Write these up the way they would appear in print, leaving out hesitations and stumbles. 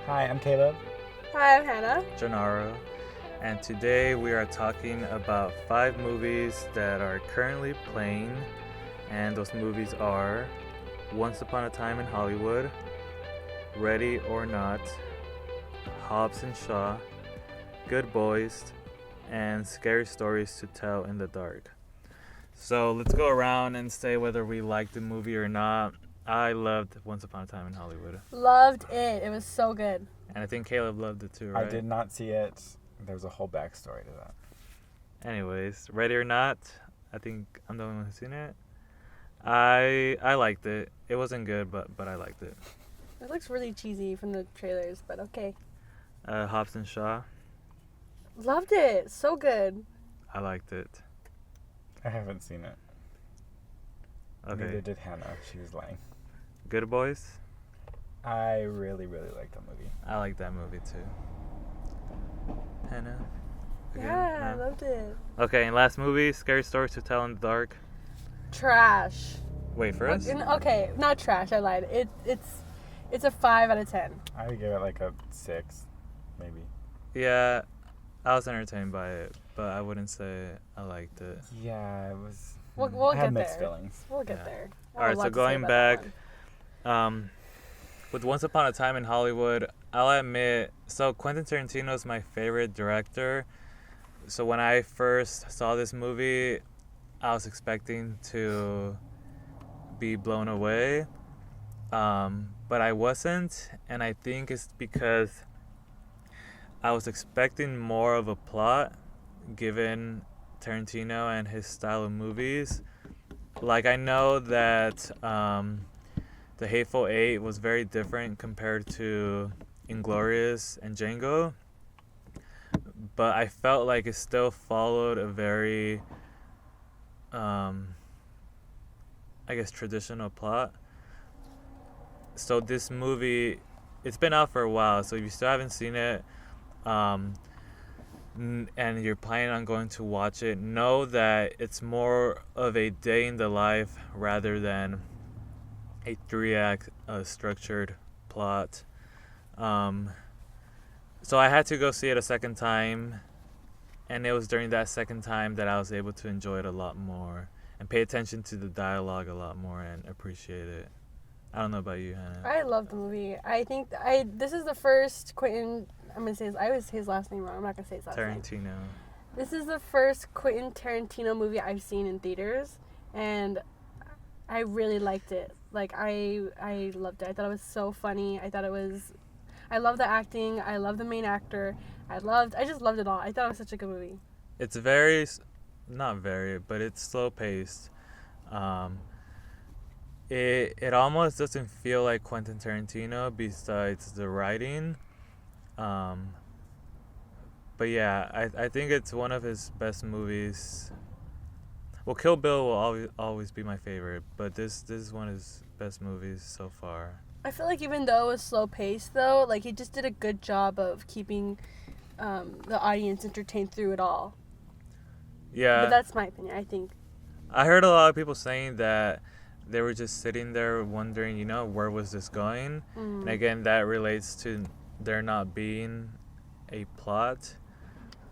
Hi, I'm Caleb. Hi, I'm Hannah. Genaro, and today we are talking about 5 movies that are currently playing, and those movies are Once Upon a Time in Hollywood, Ready or Not, Hobbs and Shaw, Good Boys, and Scary Stories to Tell in the Dark. So let's go around and say whether we liked the movie or not. I loved Once Upon a Time in Hollywood, Loved it. It was so good. and I think Caleb loved it too, right? I did not see it. There's a whole backstory to that. Anyways, Ready or Not, I think I'm the only one who's seen it. I liked it. It wasn't good, but I liked it. It looks really cheesy from the trailers, but okay. Hobbs and Shaw, Loved it. So good. I liked it. I haven't seen it. Okay. Neither did Hannah. She was lying. Good Boys, I really, really liked that movie. I like that movie too. Hannah? Again? Yeah, I No? loved it. Okay, and last movie, Scary Stories to Tell in the Dark. Trash. Wait, first? Okay, not trash. I lied. It's a 5 out of 10. I would give it like a 6, maybe. Yeah, I was entertained by it, but I wouldn't say I liked it. Yeah, it was. We'll I had get mixed there. feelings. We'll get Yeah. there. I Alright, have a lot so to say going about that back, one. with Once Upon a Time in Hollywood, I'll admit, so Quentin Tarantino is my favorite director. So when I first saw this movie, I was expecting to be blown away, but I wasn't, and I think it's because I was expecting more of a plot, given Tarantino and his style of movies. Like, I know that The Hateful Eight was very different compared to Inglourious and Django, but I felt like it still followed a very, I guess, traditional plot. So this movie, it's been out for a while, so if you still haven't seen it, and you're planning on going to watch it, know that it's more of a day in the life rather than a 3-act structured plot. So I had to go see it a second time, and it was during that second time that I was able to enjoy it a lot more and pay attention to the dialogue a lot more and appreciate it. I don't know about you, Hannah. I love the movie. I think this is the first Quentin. I'm gonna say I always say his last name wrong. I'm not gonna say his last name. Tarantino. This is the first Quentin Tarantino movie I've seen in theaters, and I really liked it. Like, I loved it. I thought it was so funny. I love the acting. I love the main actor. I just loved it all. I thought it was such a good movie. It's very, not very, but it's slow paced. It almost doesn't feel like Quentin Tarantino besides the writing. But yeah, I think it's one of his best movies. Well, Kill Bill will always be my favorite, but this is one of his best movies so far. I feel like even though it was slow paced, though, like, he just did a good job of keeping the audience entertained through it all. Yeah. But that's my opinion. I think. I heard a lot of people saying that they were just sitting there wondering, where was this going? And again, that relates to there not being a plot.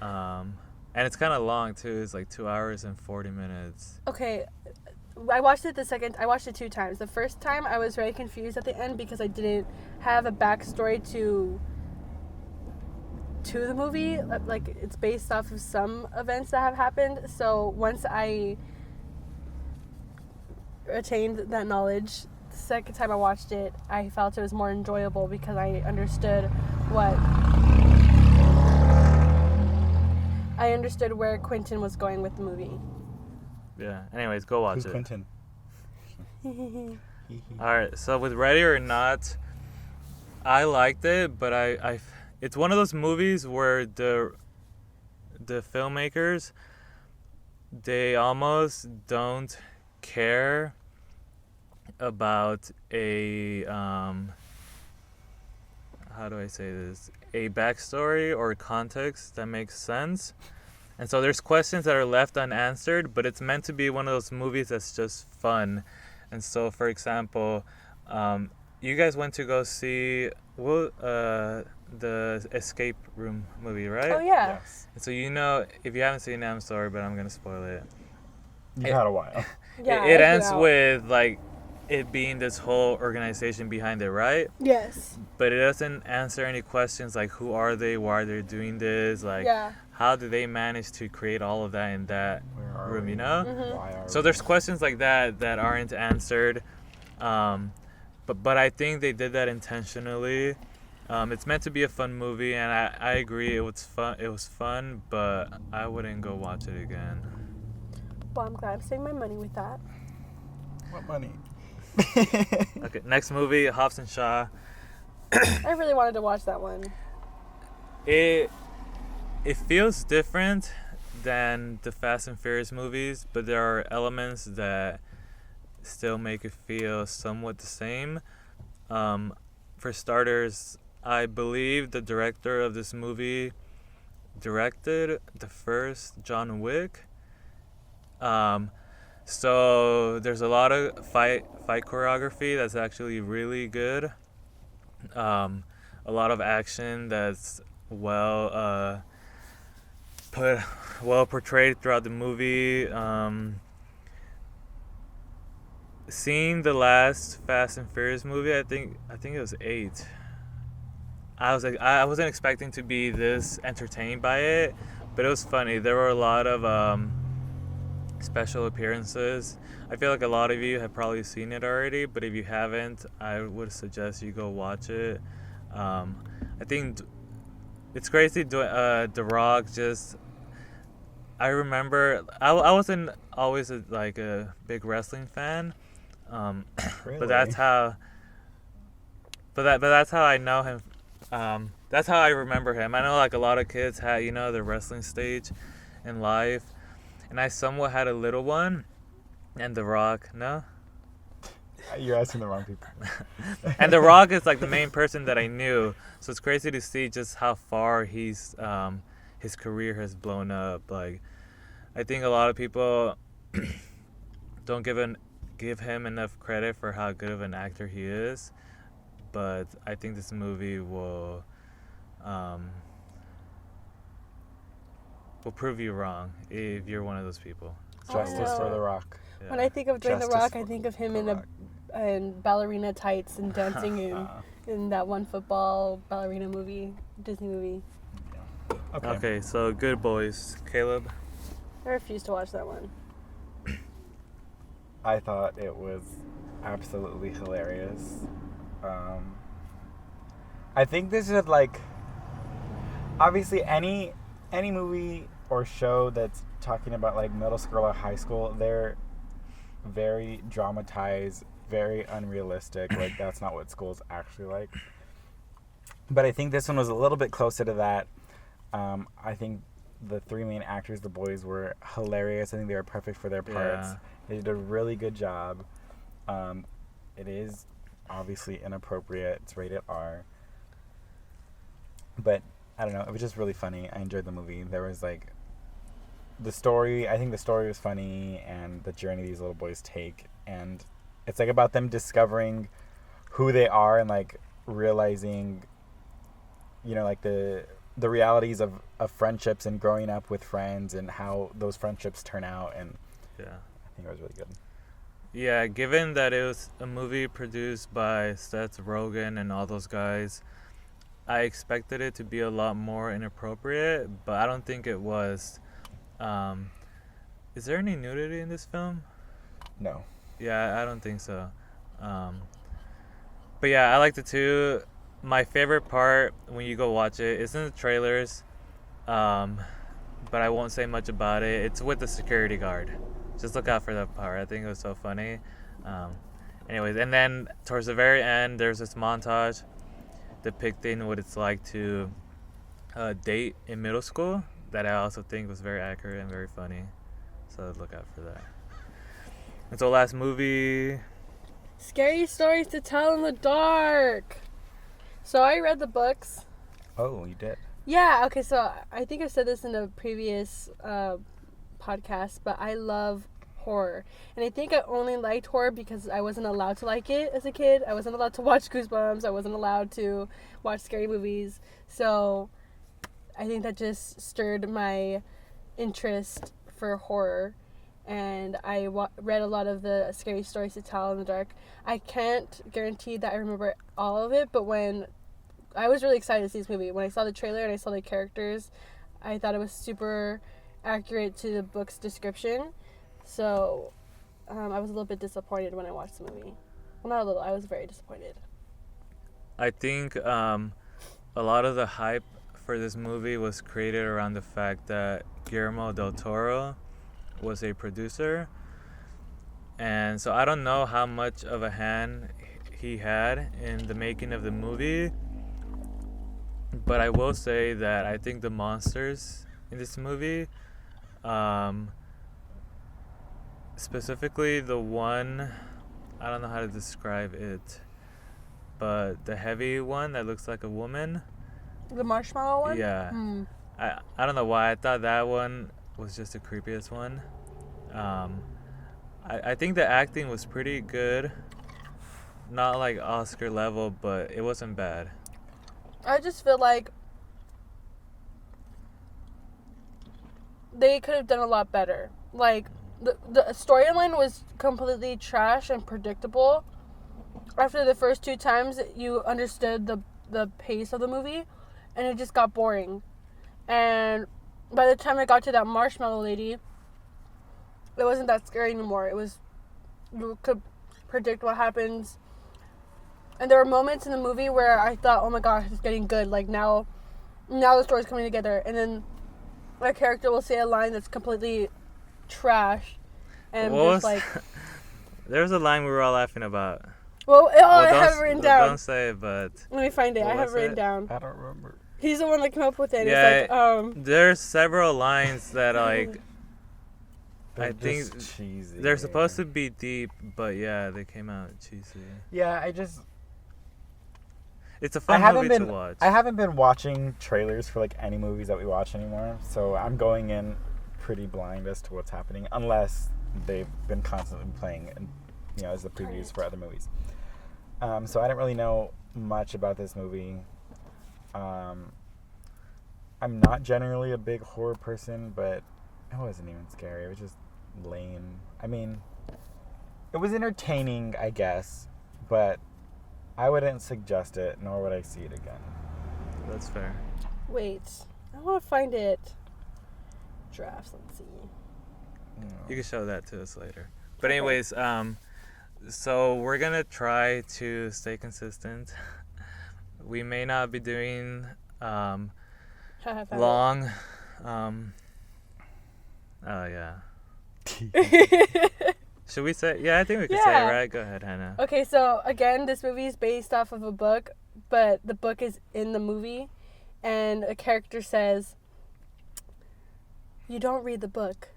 And it's kind of long too. It's like 2 hours and 40 minutes. Okay, I watched it 2 times. The first time I was very confused at the end because I didn't have a backstory to the movie. Like, it's based off of some events that have happened. So once I attained that knowledge, the second time I watched it, I felt it was more enjoyable because I understood where Quentin was going with the movie. Yeah. Anyways, go watch Who's it. Quentin? Alright, so with Ready or Not, I liked it, but it's one of those movies where the filmmakers, they almost don't care about a how do I say this? A backstory or context that makes sense. And so there's questions that are left unanswered, but it's meant to be one of those movies that's just fun. And so, for example, you guys went to go see the escape room movie, right? Oh yeah. Yes. So if you haven't seen it, I'm sorry, but I'm gonna spoil it. You've had a while. Yeah. It I ends feel out. with like it being this whole organization behind it, right? Yes. But it doesn't answer any questions like who are they, why are they doing this, like Yeah. how do they manage to create all of that in that Where are room, we? you know? Mhm. Why are So we? there's questions like that that aren't answered, but I think they did that intentionally. It's meant to be a fun movie, and I agree it was fun. It was fun, but I wouldn't go watch it again. Well, I'm glad I'm saving my money with that. What money? Okay, next movie, Hobbs and Shaw. I really wanted to watch that one. It feels different than the Fast and Furious movies, but there are elements that still make it feel somewhat the same. For starters, I believe the director of this movie directed the first John Wick. So there's a lot of fight choreography that's actually really good. A lot of action that's well portrayed throughout the movie. Seeing the last Fast and Furious movie, I think it was 8. I wasn't expecting to be this entertained by it, but it was funny. There were a lot of special appearances. I feel like a lot of you have probably seen it already, but if you haven't, I would suggest you go watch it. I think it's crazy. The Rock just. I remember I wasn't always a big wrestling fan, Really? but that's how. But that's how I know him. That's how I remember him. I know like a lot of kids had their wrestling stage in life, and I somewhat had a little one, and The Rock, no? You're asking the wrong people. And The Rock is like the main person that I knew, so it's crazy to see just how far his career has blown up. Like, I think a lot of people don't give him enough credit for how good of an actor he is, but I think this movie will prove you wrong if you're one of those people. Justice know. for the Rock. Yeah. When I think of Dwayne The Justice Rock, I for think of him The in Rock. in ballerina tights and dancing in that one football ballerina movie, Disney movie. Okay, so Good Boys, Caleb. I refuse to watch that one. I thought it was absolutely hilarious. I think this is like, obviously any movie or show that's talking about like middle school or high school, they're very dramatized, very unrealistic. Like, that's not what school's actually like. But I think this one was a little bit closer to that. I think the 3 main actors, the boys, were hilarious. I think they were perfect for their parts. Yeah. They did a really good job. It is obviously inappropriate. It's rated R. But I don't know. It was just really funny. I enjoyed the movie. There was like the story. I think the story was funny, and the journey these little boys take, and it's like about them discovering who they are and like realizing, like the realities of friendships and growing up with friends and how those friendships turn out. And Yeah. I think it was really good. Yeah, given that it was a movie produced by Seth Rogen and all those guys, I expected it to be a lot more inappropriate, but I don't think it was. Is there any nudity in this film? No. Yeah, I don't think so. But yeah, I liked it too. My favorite part when you go watch it is in the trailers, but I won't say much about it. It's with the security guard. Just look out for that part. I think it was so funny. Anyways, and then towards the very end, there's this montage depicting what it's like to date in middle school that I also think was very accurate and very funny. So look out for that. And so last movie. Scary stories to tell in the dark. So I read the books. Oh, you did? Yeah, okay, so I think I said this in a previous podcast, but I love horror. And I think I only liked horror because I wasn't allowed to like it as a kid. I wasn't allowed to watch Goosebumps. I wasn't allowed to watch scary movies. So I think that just stirred my interest for horror. And I read a lot of the Scary Stories to Tell in the Dark. I can't guarantee that I remember all of it, but when I was really excited to see this movie. When I saw the trailer and I saw the characters, I thought it was super accurate to the book's description. So I was a little bit disappointed when I watched the movie. Well, not a little. I was very disappointed. I think a lot of the hype for this movie was created around the fact that Guillermo del Toro was a producer. And so I don't know how much of a hand he had in the making of the movie. But I will say that I think the monsters in this movie, specifically the one, I don't know how to describe it, but the heavy one that looks like a woman. The marshmallow one? Yeah. I don't know why I thought that one was just the creepiest one. I think the acting was pretty good. Not like Oscar level, but it wasn't bad. I just feel like they could have done a lot better. Like, the storyline was completely trash and predictable. After the first 2 times, you understood the pace of the movie, and it just got boring. And by the time I got to that marshmallow lady, it wasn't that scary anymore. It was, you could predict what happens. And there were moments in the movie where I thought, oh my gosh, it's getting good. Like, now the story's coming together. And then a character will say a line that's completely trash. And I'm just like... There's a line we were all laughing about. Well, I have it written down. Don't say it, but... Let me find it. I have it written down. I don't remember. He's the one that came up with it. Yeah, it's like, there's several lines that, like... They're I think cheesy. they're supposed to be deep, but yeah, they came out cheesy. Yeah, I just... It's a fun movie to watch. I haven't been watching trailers for like any movies that we watch anymore, so I'm going in pretty blind as to what's happening, unless they've been constantly playing, as the previews for other movies. So I didn't really know much about this movie. I'm not generally a big horror person, but it wasn't even scary. It was just lame. I mean, it was entertaining, I guess, but I wouldn't suggest it, nor would I see it again. That's fair. wait. I want to find it. Drafts, let's see. You can show that to us later. But anyways, so we're going to try to stay consistent. We may not be doing long... yeah. Should we say? Yeah, I think we can say it, right? Go ahead, Hannah. Okay, so again, this movie is based off of a book, but the book is in the movie, and a character says, "You don't read the book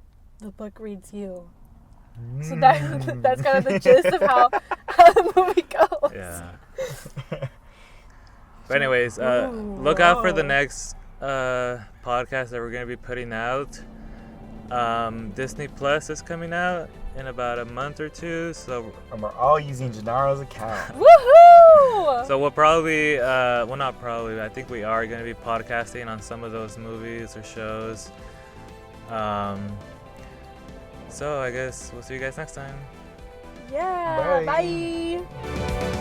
reads you." So that's kind of the gist of how the movie goes. Yeah. But anyways, look out for the next podcast that we're going to be putting out. Disney Plus is coming out in about a month or two, so and we're all using Genaro's account. Woohoo! So we'll probably, well, not probably, I think we are going to be podcasting on some of those movies or shows. So I guess we'll see you guys next time. Yeah. Bye. Bye.